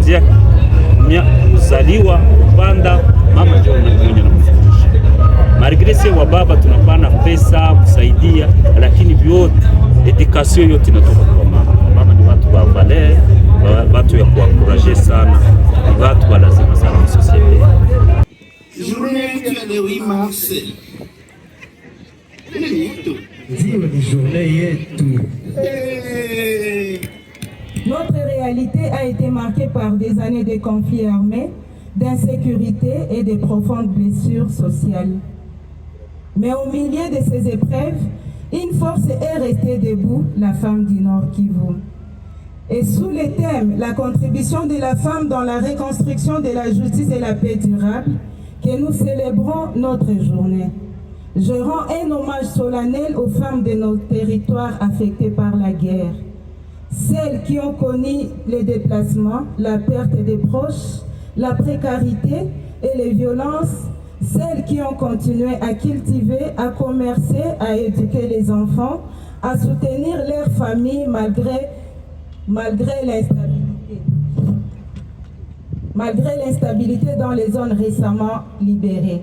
kuanzia kuzaliwa kupanda, mama ndio mwenye anamfundisha. Malgré wa baba tunapana pesa kusaidia, lakini vyote education yote inatoka kwa mama. Mama ni watu wa valeur, watu ya kuencourager sana, ni watu wa lazima sana kwa society. Journée yetu ya leo hii Mars. Ni yetu. Ndio ni journée yetu. Notre réalité a été marquée par des années de conflits armés, d'insécurité et de profondes blessures sociales. Mais au milieu de ces épreuves, une force est restée debout, la femme du Nord Kivu. Et sous le thème « La contribution de la femme dans la reconstruction de la justice et la paix durable », que nous célébrons notre journée. Je rends un hommage solennel aux femmes de nos territoires affectés par la guerre. Celles qui ont connu les déplacements, la perte des proches, la précarité et les violences, celles qui ont continué à cultiver, à commercer, à éduquer les enfants, à soutenir leurs familles malgré l'instabilité dans les zones récemment libérées.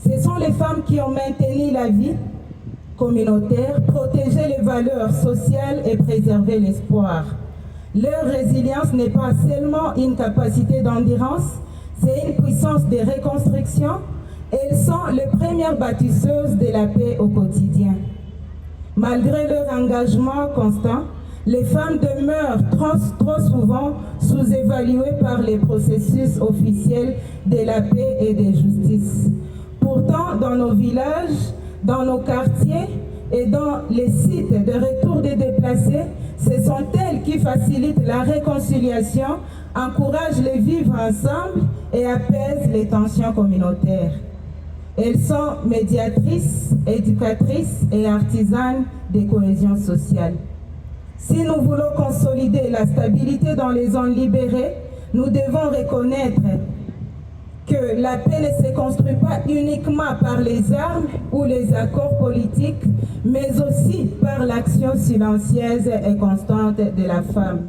Ce sont les femmes qui ont maintenu la vie communautaire, protégé les valeurs sociales et préservé l'espoir. Leur résilience n'est pas seulement une capacité d'endurance, c'est une puissance de reconstruction. Elles sont les premières bâtisseuses de la paix au quotidien. Malgré leur engagement constant, les femmes demeurent trop souvent sous-évaluées par les processus officiels de la paix et de justice. Pourtant, dans nos villages, dans nos quartiers et dans les sites de retour des déplacés, ce sont elles qui facilitent la réconciliation, encouragent le vivre ensemble et apaisent les tensions communautaires. Elles sont médiatrices, éducatrices et artisanes de cohésion sociale. Si nous voulons consolider la stabilité dans les zones libérées, nous devons reconnaître que la paix ne se construit pas uniquement par les armes ou les accords politiques, mais aussi par l'action silencieuse et constante de la femme.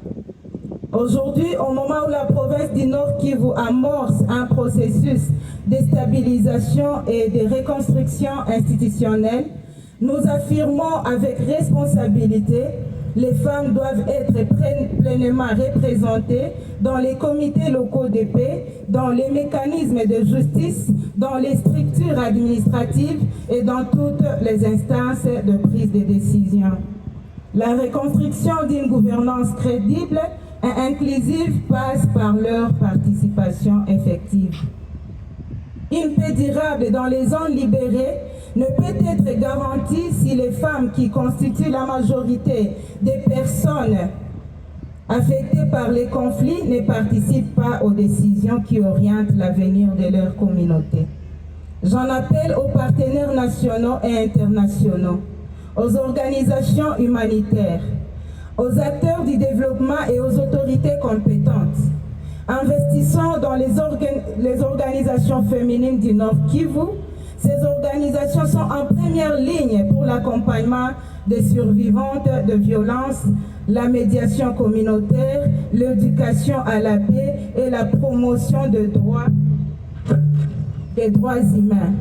Aujourd'hui, au moment où la province du Nord Kivu amorce un processus de stabilisation et de reconstruction institutionnelle, nous affirmons avec responsabilité: les femmes doivent être pleinement représentées dans les comités locaux de paix, dans les mécanismes de justice, dans les structures administratives et dans toutes les instances de prise de décision. La reconstruction d'une gouvernance crédible et inclusive passe par leur participation effective. Une paix durable dans les zones libérées ne peut être garantie si les femmes qui constituent la majorité des personnes affectées par les conflits ne participent pas aux décisions qui orientent l'avenir de leur communauté. J'en appelle aux partenaires nationaux et internationaux, aux organisations humanitaires, aux acteurs du développement et aux autorités compétentes. Investissons dans les organisations féminines du Nord Kivu. Ces organisations sont en première ligne pour l'accompagnement des survivantes de violences, la médiation communautaire, l'éducation à la paix et la promotion des droits humains.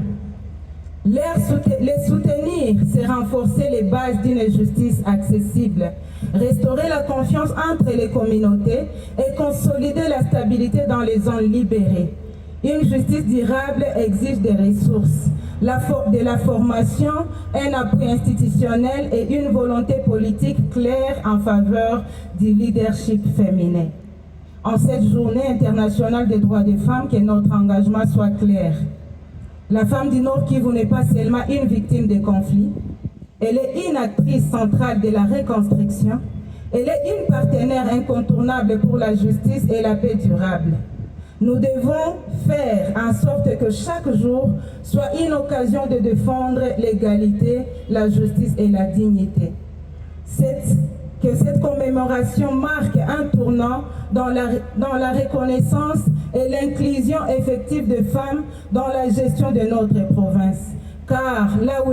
Les soutenir, c'est renforcer les bases d'une justice accessible, restaurer la confiance entre les communautés et consolider la stabilité dans les zones libérées. Une justice durable exige des ressources, de la formation, un appui institutionnel et une volonté politique claire en faveur du leadership féminin. En cette journée internationale des droits des femmes, que notre engagement soit clair. La femme du Nord Kivu n'est pas seulement une victime des conflits, elle est une actrice centrale de la reconstruction, elle est une partenaire incontournable pour la justice et la paix durable. Nous devons faire en sorte que chaque jour soit une occasion de défendre l'égalité, la justice et la dignité. Que cette commémoration marque un tournant dans la reconnaissance et l'inclusion effective des femmes dans la gestion de notre province. Car là où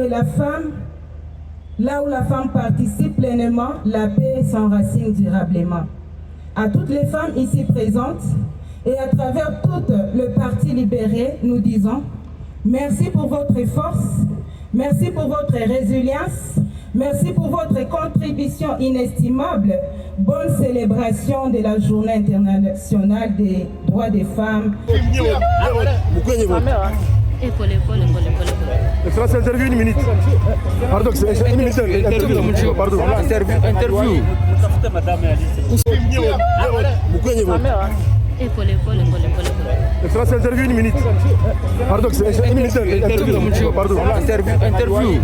la femme participe pleinement, la paix s'enracine durablement. À toutes les femmes ici présentes et à travers tout le Parti libéré, nous disons merci pour votre force, merci pour votre résilience, merci pour votre contribution inestimable. Bonne célébration de la Journée internationale des droits des femmes. Excellence, interview, une minute. Pardon, c'est une minute. Interview. Pardon. Interview. Excellence, interview, une minute. Pardon, c'est une minute. Interview. Pardon. Interview.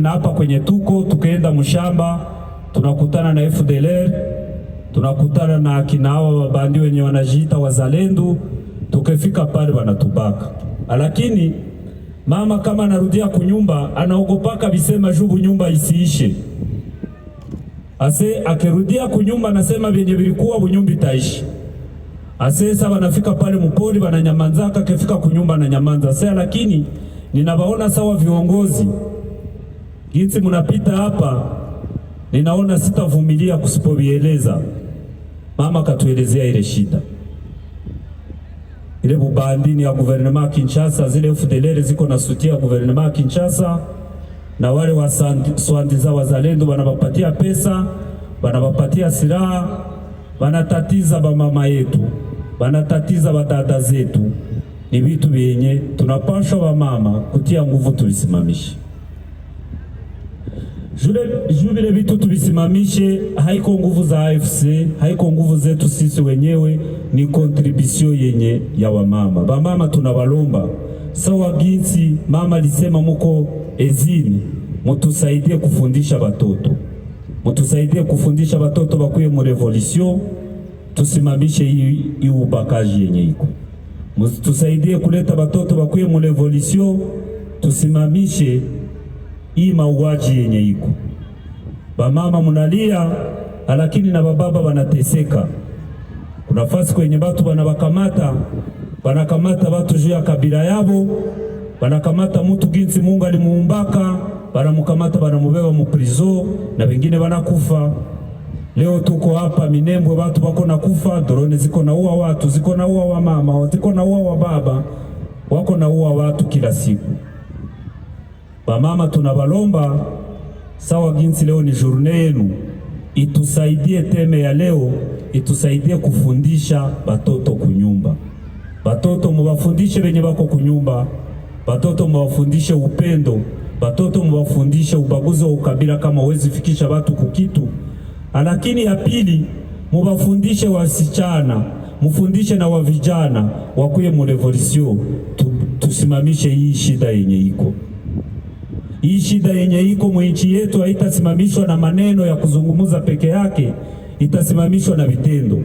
Na hapa kwenye tukaenda mshamba, tunakutana na FDLR, tunakutana na akina hawa wabandi wenye wanajiita wazalendo, tukifika pale wanatubaka. Lakini mama kama anarudia kunyumba anaogopaka bisema jubu nyumba isiishe. Ase akirudia kunyumba anasema vyenye vilikuwa bunyumba itaishi. Ase sasa wanafika pale mpori wananyamanzaka, kifika kunyumba na nyamanza. Sasa lakini ninawaona sawa viongozi jinsi mnapita hapa, ninaona sitavumilia kusipovieleza. Mama katuelezea ile shida, ile bubandini ya guvernema Kinshasa, zile FDLR ziko na sutia guvernema Kinshasa, na wale waswandiza wazalendo wanawapatia pesa, wanawapatia silaha, wanatatiza bamama yetu, wanatatiza badada zetu. Ni vitu vyenye tunapaswa wamama kutia nguvu tuvisimamishe. Vile vitu tuvisimamishe, haiko nguvu za AFC, haiko nguvu zetu sisi wenyewe, ni contribution yenye ya wamama. Wamama tunawalomba sawa ginsi mama lisema muko ezini, mutusaidie kufundisha batoto, mutusaidie kufundisha batoto bakuye mu revolution, tusimamishe hii ubakaji yenye iko. Tusaidie kuleta batoto bakuye mu revolution, tusimamishe hii mauaji yenye iko. Bamama munalia, lakini na bababa wanateseka. Kuna fasi kwenye batu wanakamata batu juu ya kabila yabo, wanakamata mtu ginsi Mungu alimuumbaka, wanamukamata wanamubeba mu prison na wengine wanakufa. Leo tuko hapa Minembwe, watu wako na kufa, drone ziko na uwa watu, ziko na uwa wa mama, ziko na uwa wa baba, wako na uwa watu kila siku. Bamama tunabalomba sawa ginsi leo ni journée yenu, itusaidie teme ya leo, itusaidie kufundisha batoto kunyumba. Batoto mubafundishe benye bako kunyumba, batoto mubafundishe upendo, batoto mubafundishe ubaguzi wa ukabila kama uwezi fikisha watu kukitu. Lakini ya pili, mubafundishe wasichana, mufundishe na wavijana wakuye mu revolution, tusimamishe hii shida yenye iko. Hii shida yenye iko mwinchi yetu haitasimamishwa na maneno ya kuzungumuza peke yake, itasimamishwa na vitendo.